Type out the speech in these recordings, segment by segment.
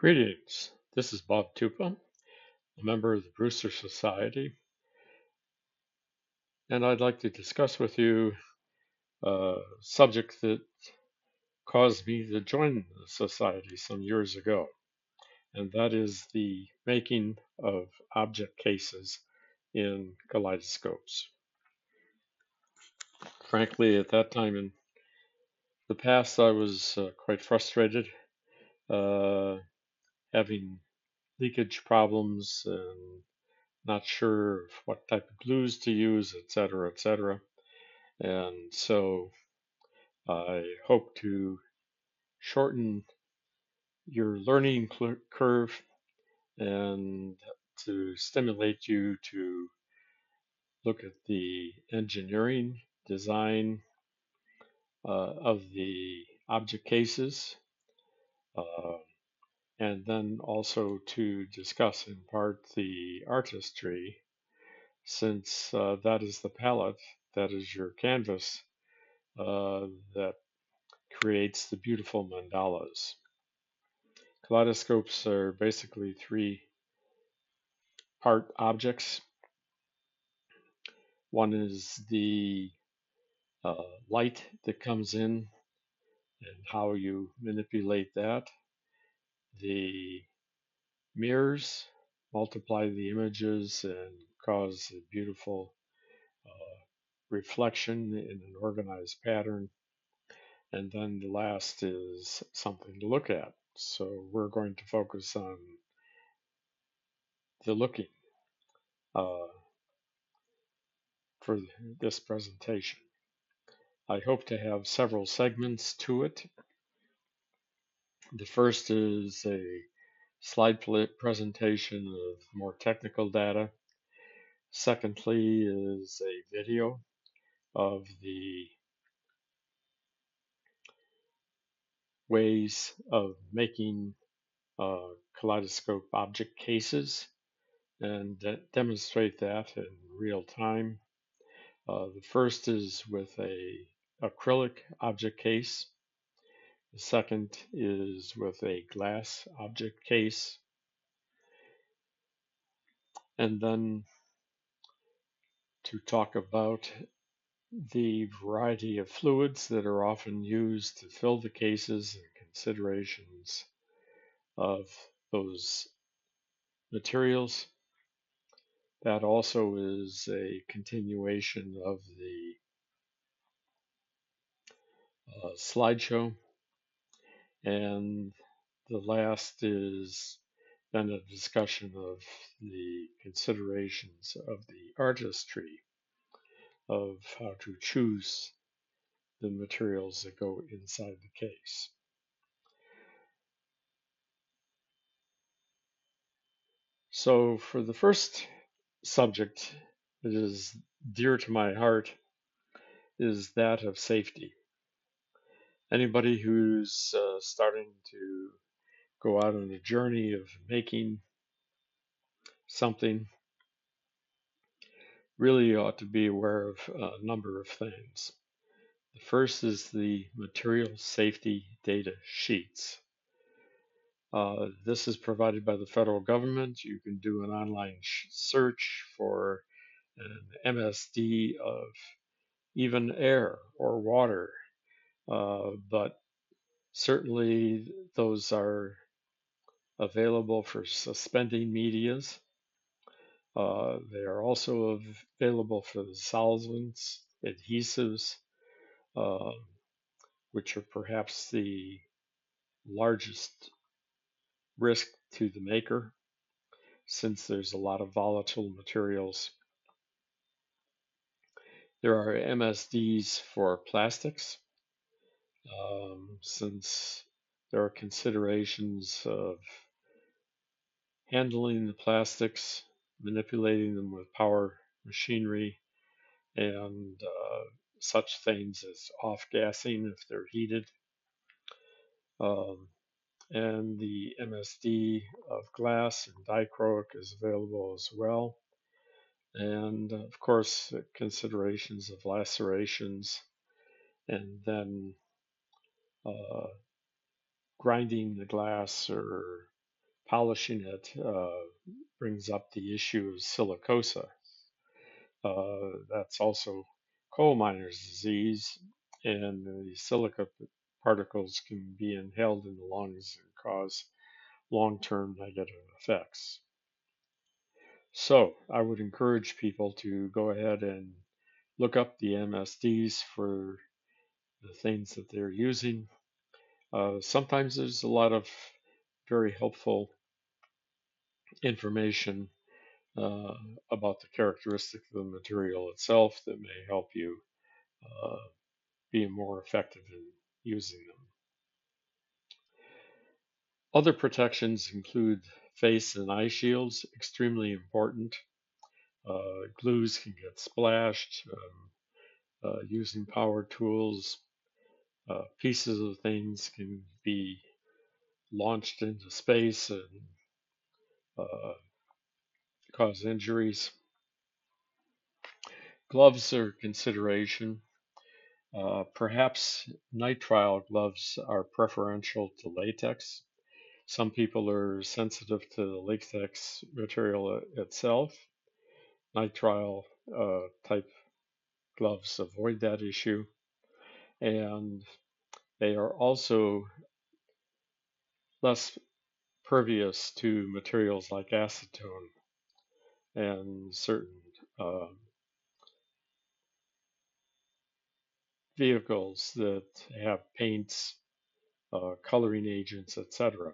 Greetings. This is Bob Tupa, a member of the Brewster Society, and I'd like to discuss with you a subject that caused me to join the Society some years ago, and that is the making of object cases in kaleidoscopes. Frankly, at that time in the past, I was quite frustrated, uh, having leakage problems and not sure of what type of glues to use, etc., etc. And so I hope to shorten your learning curve and to stimulate you to look at the engineering design of the object cases, uh, and then also to discuss in part the artistry, since that is the palette, that is your canvas that creates the beautiful mandalas. Kaleidoscopes are basically three-part objects. One is the light that comes in and how you manipulate that. The mirrors multiply the images and cause a beautiful reflection in an organized pattern. And then the last is something to look at. So we're going to focus on the looking uh, for this presentation. I hope to have several segments to it. The first is a slide presentation of more technical data. Secondly is a video of the ways of making kaleidoscope object cases and demonstrate that in real time. The first is with a acrylic object case. The second is with a glass object case. And then to talk about the variety of fluids that are often used to fill the cases and considerations of those materials. That also is a continuation of the slideshow. And the last is then a discussion of the considerations of the artistry of how to choose the materials that go inside the case. So for the first subject that is dear to my heart is that of safety. Anybody who's starting to go out on a journey of making something really ought to be aware of a number of things. The first is the material safety data sheets. This is provided by the federal government. You can do an online search for an MSD of even air or water, but certainly those are available for suspending medias. They are also available for the solvents, adhesives, uh, which are perhaps the largest risk to the maker, since there's a lot of volatile materials. There are MSDs for plastics, since there are considerations of handling the plastics, manipulating them with power machinery, and such things as off-gassing if they're heated. Um, and the MSD of glass and dichroic is available as well. And of course, considerations of lacerations and then uh, grinding the glass or polishing it brings up the issue of silicosa. That's also coal miner's disease, and the silica particles can be inhaled in the lungs and cause long-term negative effects. So I would encourage people to go ahead and look up the MSDs for the things that they're using. Sometimes there's a lot of very helpful information uh, about the characteristics of the material itself that may help you uh, be more effective in using them. Other protections include face and eye shields, extremely important. Glues can get splashed using power tools. Pieces of things can be launched into space and uh, cause injuries. Gloves are a consideration. Perhaps nitrile gloves are preferential to latex. Some people are sensitive to the latex material itself. Nitrile type gloves avoid that issue, and they are also less pervious to materials like acetone and certain uh, vehicles that have paints, coloring agents, etc.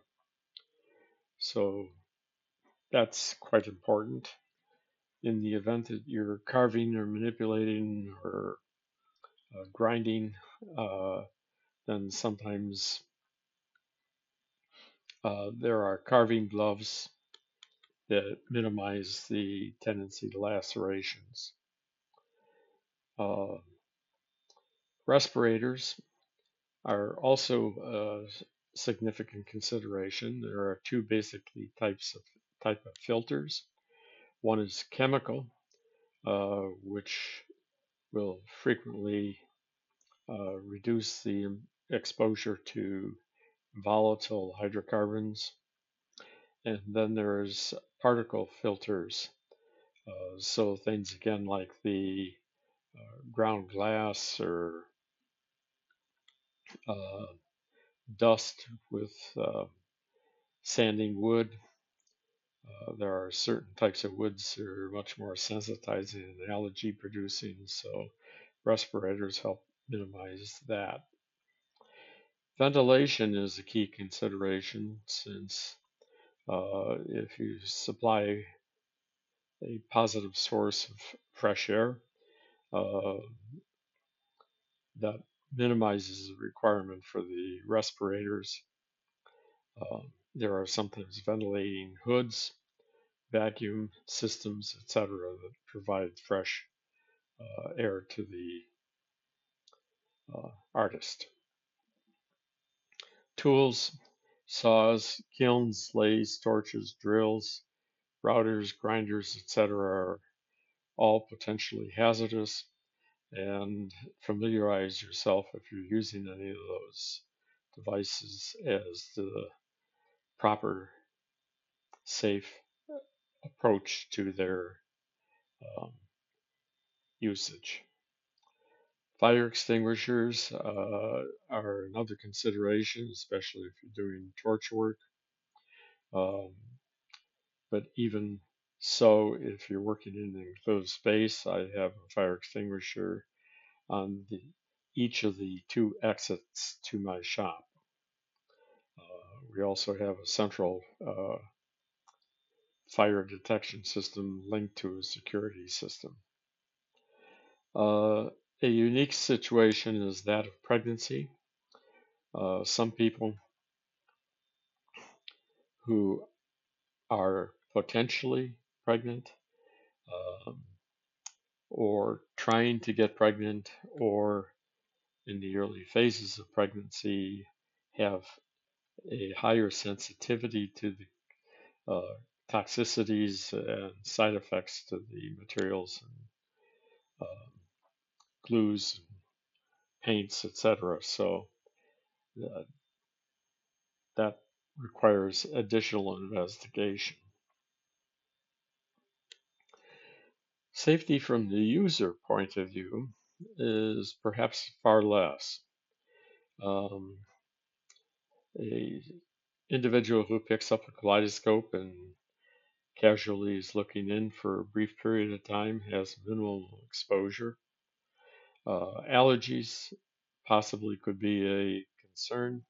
So that's quite important. In the event that you're carving or manipulating or grinding, uh, then sometimes there are carving gloves that minimize the tendency to lacerations. Uh, Respirators are also a significant consideration. There are two basically type of filters. One is chemical, which will frequently reduce the exposure to volatile hydrocarbons. And then there's particle filters. So things again like the ground glass or uh, dust with sanding wood. There are certain types of woods that are much more sensitizing and allergy producing, so respirators help minimize that. Ventilation is a key consideration since if you supply a positive source of fresh air, uh, that minimizes the requirement for the respirators. Uh, there are sometimes ventilating hoods, vacuum systems, etc., that provide fresh air to the artist. Tools, saws, kilns, lathes, torches, drills, routers, grinders, etc., are all potentially hazardous, and familiarize yourself if you're using any of those devices as the proper, safe approach to their um, usage. Fire extinguishers are another consideration, especially if you're doing torch work. Um, but even so, if you're working in an enclosed space, I have a fire extinguisher on each of the two exits to my shop. We also have a central fire detection system linked to a security system. A unique situation is that of pregnancy. Some people who are potentially pregnant um, or trying to get pregnant or in the early phases of pregnancy have a higher sensitivity to the toxicities and side effects to the materials and glues, and paints, etc. So uh, that requires additional investigation. Safety from the user point of view is perhaps far less. Um, a individual who picks up a kaleidoscope and casually is looking in for a brief period of time has minimal exposure. Allergies possibly could be a concern.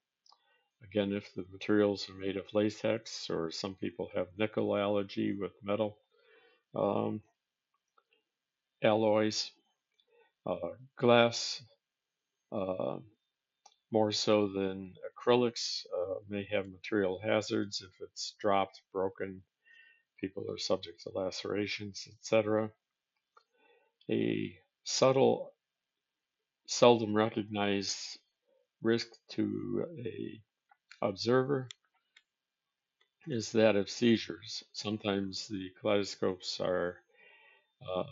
Again, if the materials are made of latex, or some people have nickel allergy with metal um, alloys, glass, uh, more so than acrylics, may have material hazards if it's dropped, broken. People are subject to lacerations, etc. A subtle, seldom recognized risk to a observer is that of seizures. Sometimes the kaleidoscopes are uh,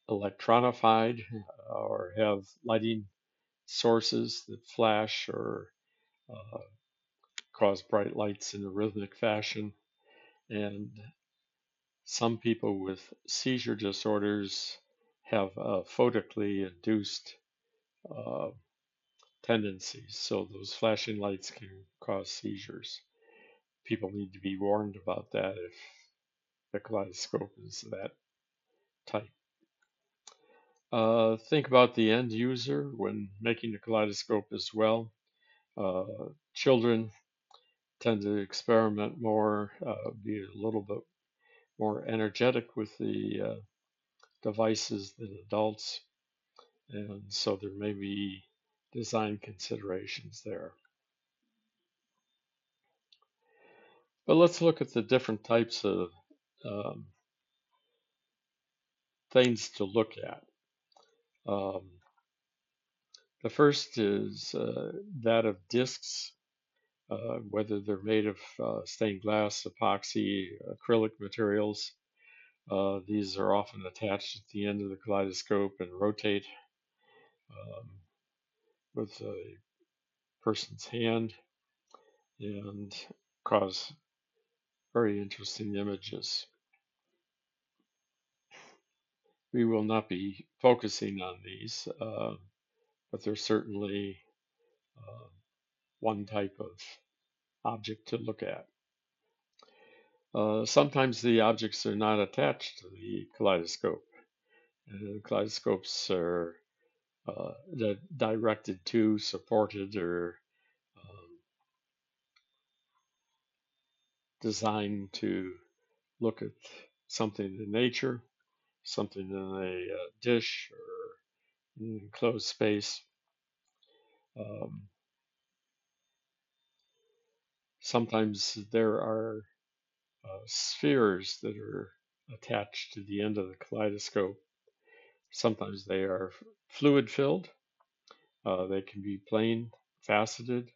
electronified or have lighting sources that flash or uh, cause bright lights in a rhythmic fashion. And some people with seizure disorders have photically induced uh, tendencies, so those flashing lights can cause seizures. People need to be warned about that if the kaleidoscope is that type. Think about the end user when making a kaleidoscope as well. Uh, Children tend to experiment more, be a little bit more energetic with the devices than adults, and so there may be design considerations there. But let's look at the different types of um, things to look at. Um, the first is that of discs, whether they're made of stained glass, epoxy, acrylic materials. These are often attached at the end of the kaleidoscope and rotate um, with a person's hand and cause very interesting images. We will not be focusing on these, but they're certainly uh, one type of object to look at. Sometimes the objects are not attached to the kaleidoscope. And the kaleidoscopes are directed to, supported, or designed to look at something in nature, something in a dish or an enclosed space. Um, Sometimes there are spheres that are attached to the end of the kaleidoscope. Sometimes they are fluid filled. They can be plain, faceted.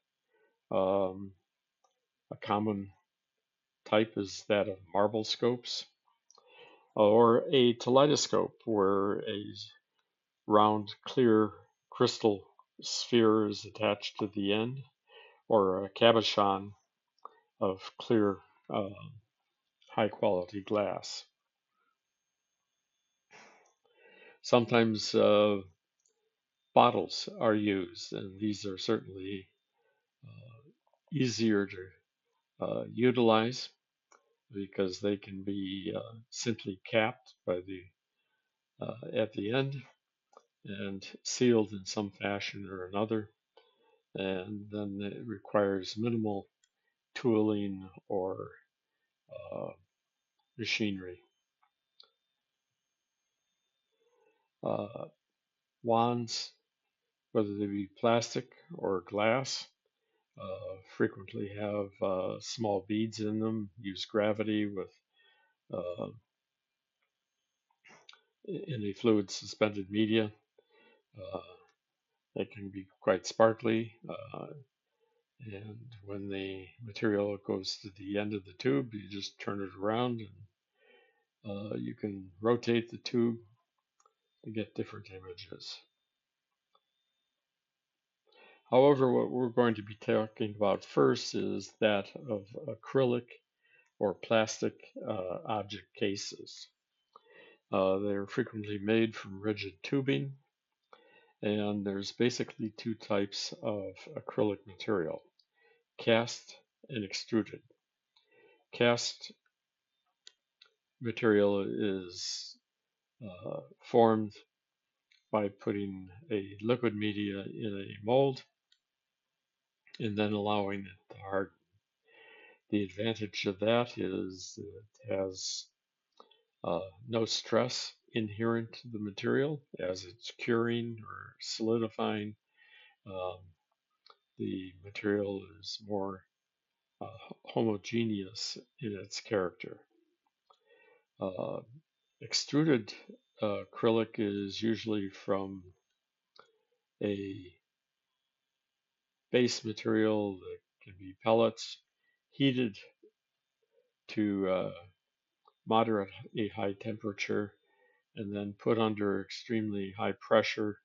Um, a common type is that of marble scopes, or a kaleidoscope where a round, clear crystal sphere is attached to the end, or a cabochon of clear, uh, high quality glass. Sometimes bottles are used, and these are certainly easier to utilize because they can be simply capped by the at the end and sealed in some fashion or another, and then it requires minimal tooling or uh, machinery. Uh, Wands, whether they be plastic or glass, frequently have small beads in them, use gravity with uh, in a fluid suspended media. Uh, they can be quite sparkly, and when the material goes to the end of the tube, you just turn it around and you can rotate the tube to get different images. However, what we're going to be talking about first is that of acrylic or plastic object cases. They're frequently made from rigid tubing, and there's basically two types of acrylic material: cast and extruded. Cast material is formed by putting a liquid media in a mold and then allowing it to harden. The advantage of that is it has no stress inherent to the material as it's curing or solidifying. Um, the material is more homogeneous in its character. Uh, Extruded acrylic is usually from a base material that can be pellets heated to moderately high temperature and then put under extremely high pressure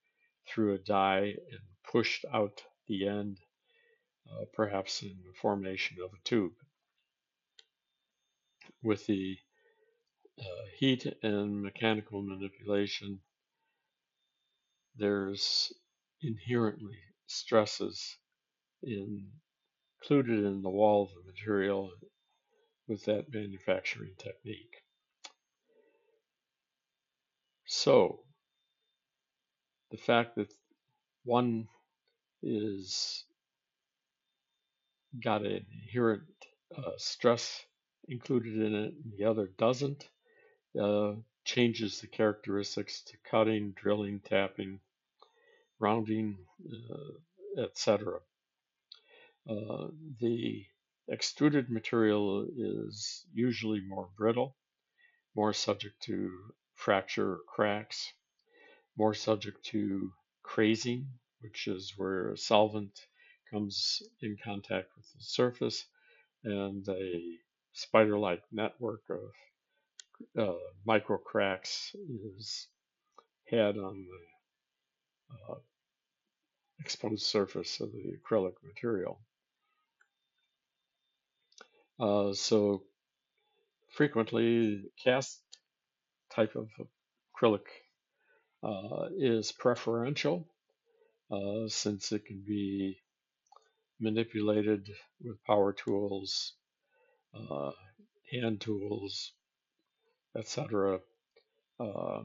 through a die and pushed out the end, perhaps in the formation of a tube. With the heat and mechanical manipulation, there's inherently stresses included in the wall of the material with that manufacturing technique. So the fact that one is got an inherent stress included in it and the other doesn't uh, changes the characteristics to cutting, drilling, tapping, rounding, etc. Uh, the extruded material is usually more brittle, more subject to fracture or cracks, more subject to crazing, which is where a solvent comes in contact with the surface and a spider-like network of micro cracks is had on the exposed surface of the acrylic material. So frequently, cast type of acrylic is preferential since it can be manipulated with power tools, uh, hand tools, etc., uh,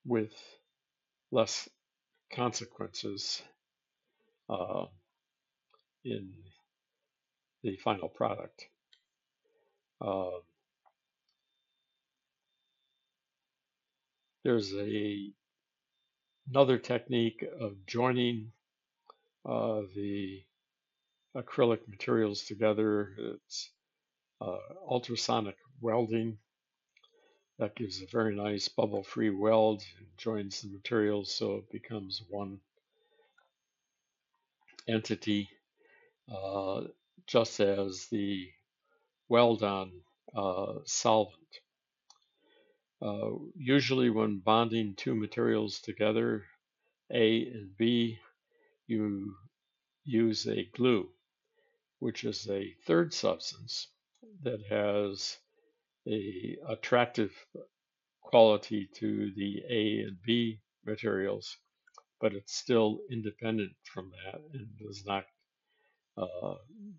with less consequences uh, in the final product. Uh, there's another technique of joining the acrylic materials together. It's ultrasonic welding that gives a very nice bubble-free weld and joins the materials so it becomes one entity, uh, just as the weld-on solvent. Usually when bonding two materials together, A and B, you use a glue, which is a third substance that has a attractive quality to the A and B materials, but it's still independent from that and does not uh,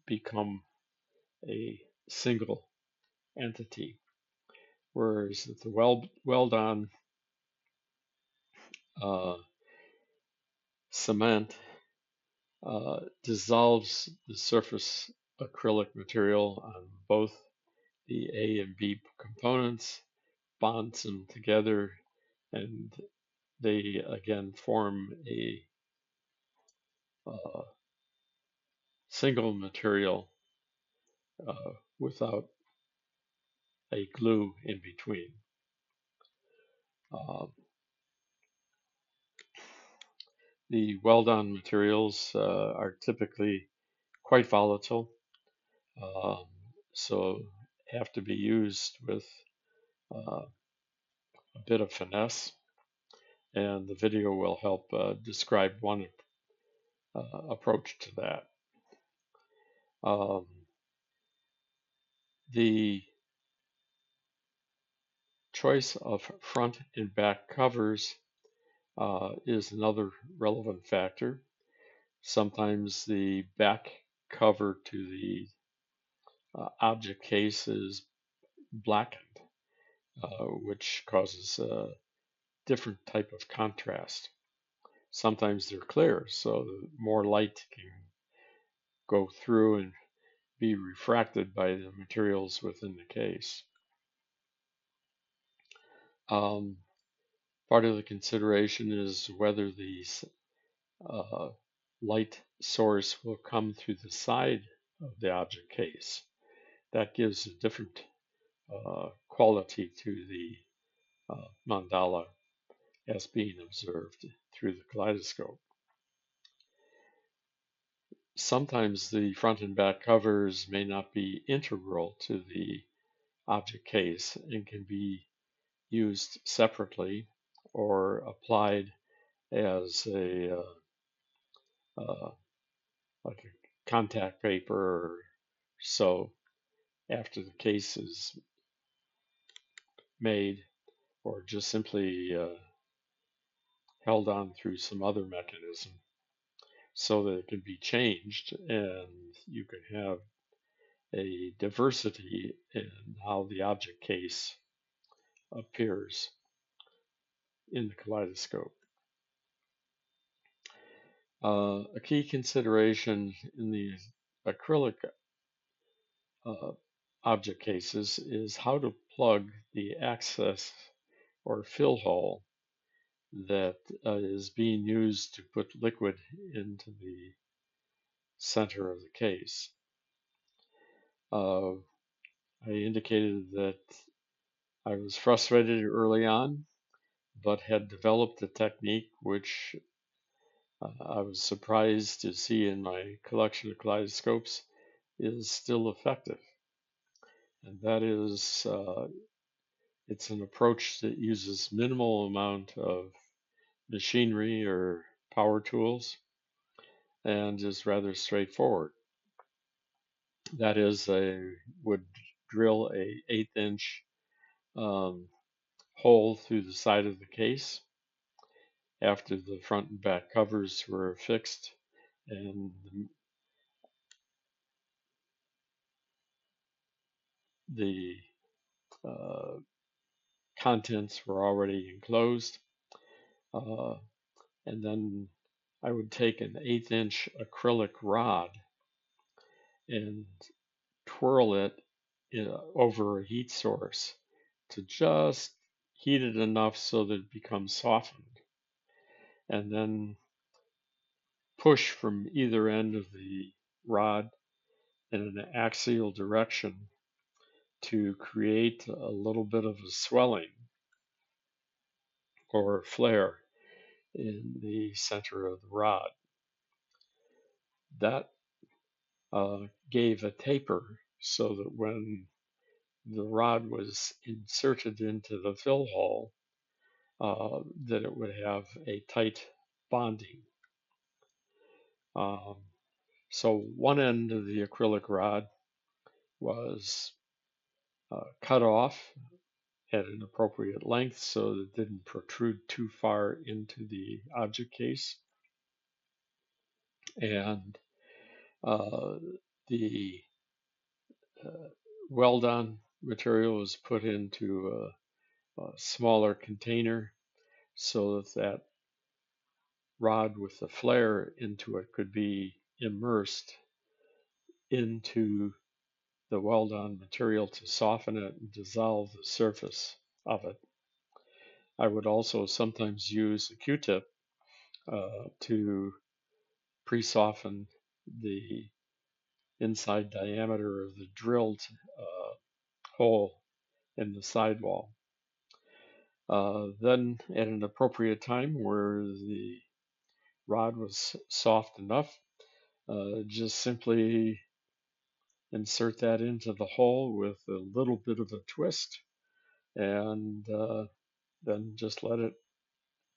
become a single entity. Whereas the weld-on uh, cement dissolves the surface acrylic material on both the A and B components, bonds them together, and they again form a uh, single material without a glue in between. Uh, the weld-on materials are typically quite volatile, um, so have to be used with a bit of finesse, and the video will help describe one approach to that. Um, the choice of front and back covers is another relevant factor. Sometimes the back cover to the object case is blackened, which causes a different type of contrast. Sometimes they're clear, so more light can go through and be refracted by the materials within the case. Um, Part of the consideration is whether the uh, light source will come through the side of the object case. That gives a different quality to the mandala as being observed through the kaleidoscope. Sometimes the front and back covers may not be integral to the object case and can be used separately or applied as a uh, like a contact paper or so after the case is made, or just simply held on through some other mechanism so that it can be changed and you can have a diversity in how the object case appears in the kaleidoscope. A key consideration in the acrylic uh, object cases is how to plug the access or fill hole that is being used to put liquid into the center of the case. I indicated that I was frustrated early on, but had developed a technique which I was surprised to see in my collection of kaleidoscopes is still effective. And that is, it's an approach that uses minimal amount of machinery or power tools and is rather straightforward. That is, I would drill a 1/8 inch um, hole through the side of the case after the front and back covers were affixed and the uh, contents were already enclosed. Uh, and then I would take an 1/8 inch acrylic rod and twirl it over a heat source to just heat it enough so that it becomes softened, and then push from either end of the rod in an axial direction to create a little bit of a swelling or flare in the center of the rod. That gave a taper so that when the rod was inserted into the fill hole, that it would have a tight bonding. Um, so one end of the acrylic rod was cut off at an appropriate length so that it didn't protrude too far into the object case. And the weld-on material was put into a smaller container so that that rod with the flare into it could be immersed into the weld-on material to soften it and dissolve the surface of it. I would also sometimes use a Q-tip to pre-soften the inside diameter of the drilled hole in the sidewall. Then at an appropriate time where the rod was soft enough, just simply insert that into the hole with a little bit of a twist and then just let it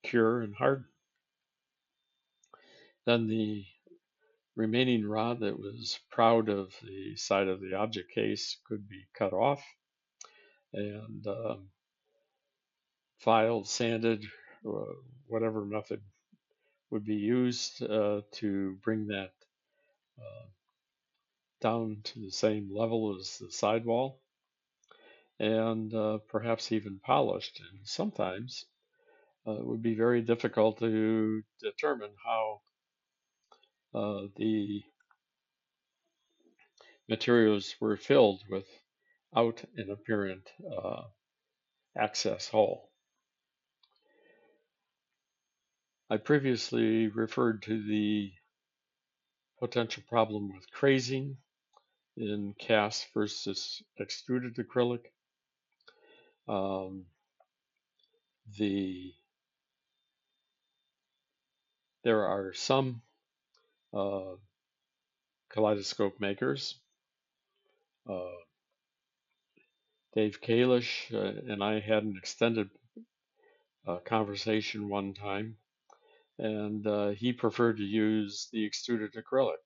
cure and harden. Then the remaining rod that was proud of the side of the object case could be cut off and filed, sanded, uh, whatever method would be used to bring that uh, down to the same level as the sidewall, and perhaps even polished. And sometimes it would be very difficult to determine how the materials were filled without an apparent access hole. I previously referred to the potential problem with crazing in cast versus extruded acrylic. Um, the There are some uh, kaleidoscope makers. Uh, Dave Kalish and I had an extended conversation one time, and he preferred to use the extruded acrylic,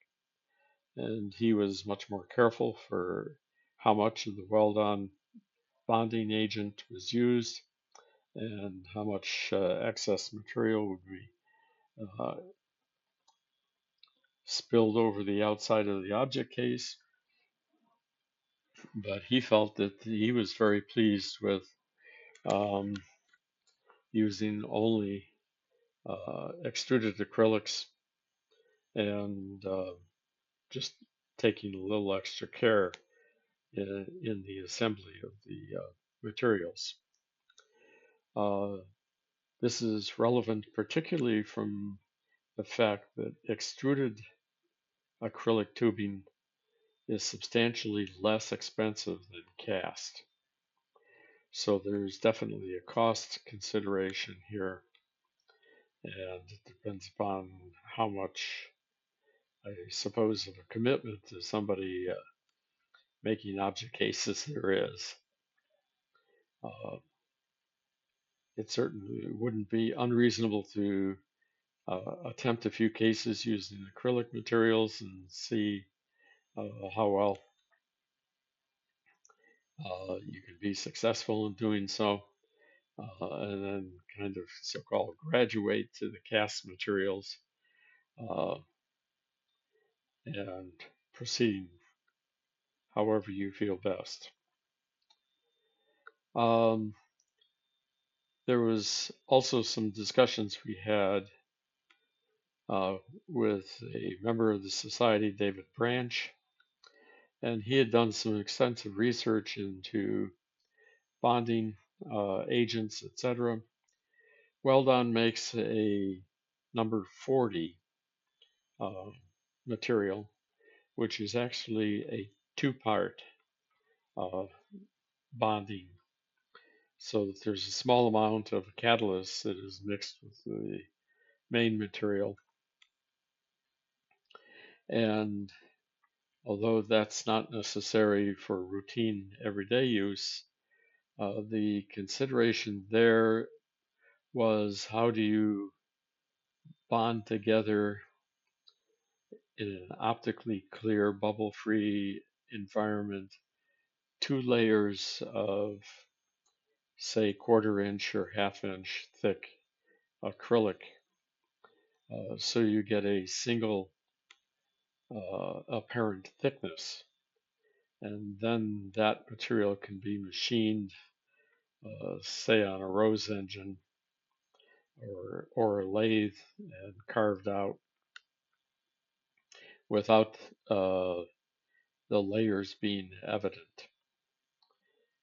and he was much more careful for how much of the weld-on bonding agent was used and how much excess material would be uh, spilled over the outside of the object case. But he felt that he was very pleased with um, using only extruded acrylics and just taking a little extra care in the assembly of the materials. Uh, this is relevant particularly from the fact that extruded acrylic tubing is substantially less expensive than cast. So there's definitely a cost consideration here, and it depends upon how much, I suppose, of a commitment to somebody making object cases there is. Uh, it certainly wouldn't be unreasonable to attempt a few cases using acrylic materials and see how well you can be successful in doing so, and then kind of so-called graduate to the cast materials uh, and proceed however you feel best. Um, there was also some discussions we had uh, with a member of the society, David Branch, and he had done some extensive research into bonding agents, etc. Weldon makes a number 40 uh, material, which is actually a two-part uh, bonding, so that there's a small amount of a catalyst that is mixed with the main material. And although that's not necessary for routine everyday use, the consideration there was how do you bond together in an optically clear, bubble-free environment 2 layers of, say, quarter-inch or half-inch thick acrylic, so you get a single apparent thickness, and then that material can be machined, say, on a Rose engine or a lathe and carved out without the layers being evident.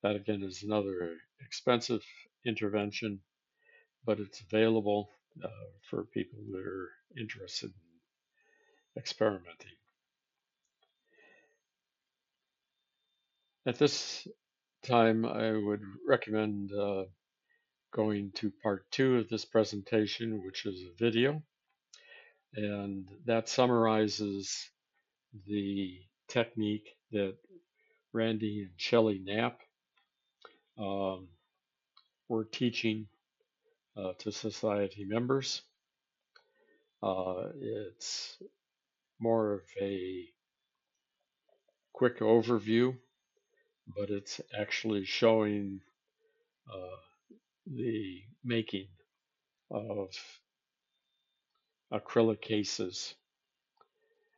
That again is another expensive intervention, but it's available for people that are interested in experimenting. At this time, I would recommend going to part 2 of this presentation, which is a video, and that summarizes the technique that Randy and Shelley Knapp um, were teaching to society members. It's more of a quick overview, but it's actually showing the making of acrylic cases,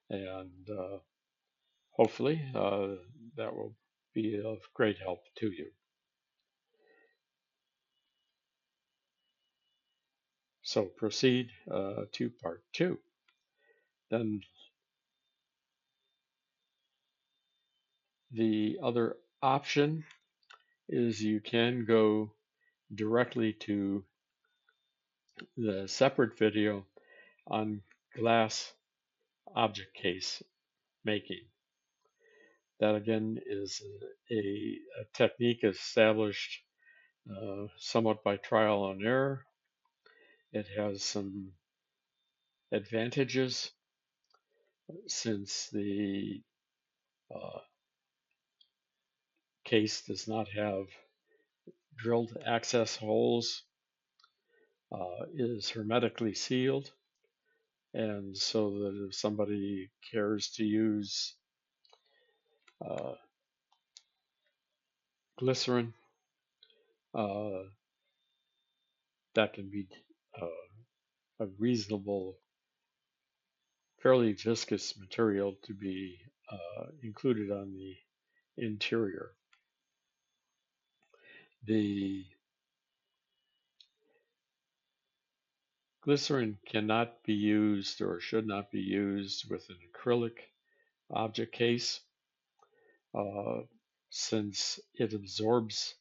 and hopefully that will be of great help to you. So proceed to part 2. Then the other option is you can go directly to the separate video on glass object case making. That again is a technique established somewhat by trial and error. It has some advantages since the uh, case does not have drilled access holes, is hermetically sealed, and so that if somebody cares to use uh, glycerin, uh, that can be a reasonable, fairly viscous material to be included on the interior. The glycerin cannot be used or should not be used with an acrylic object case uh, since it absorbs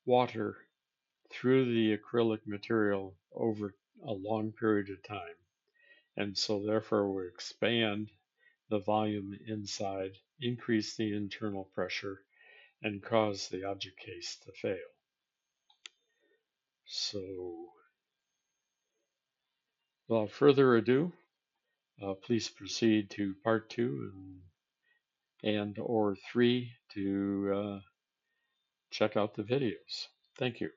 water through the acrylic material over a long period of time, and so therefore will expand the volume inside, increase the internal pressure, and cause the object case to fail. So without further ado, please proceed to part 2 and or 3 to check out the videos. Thank you.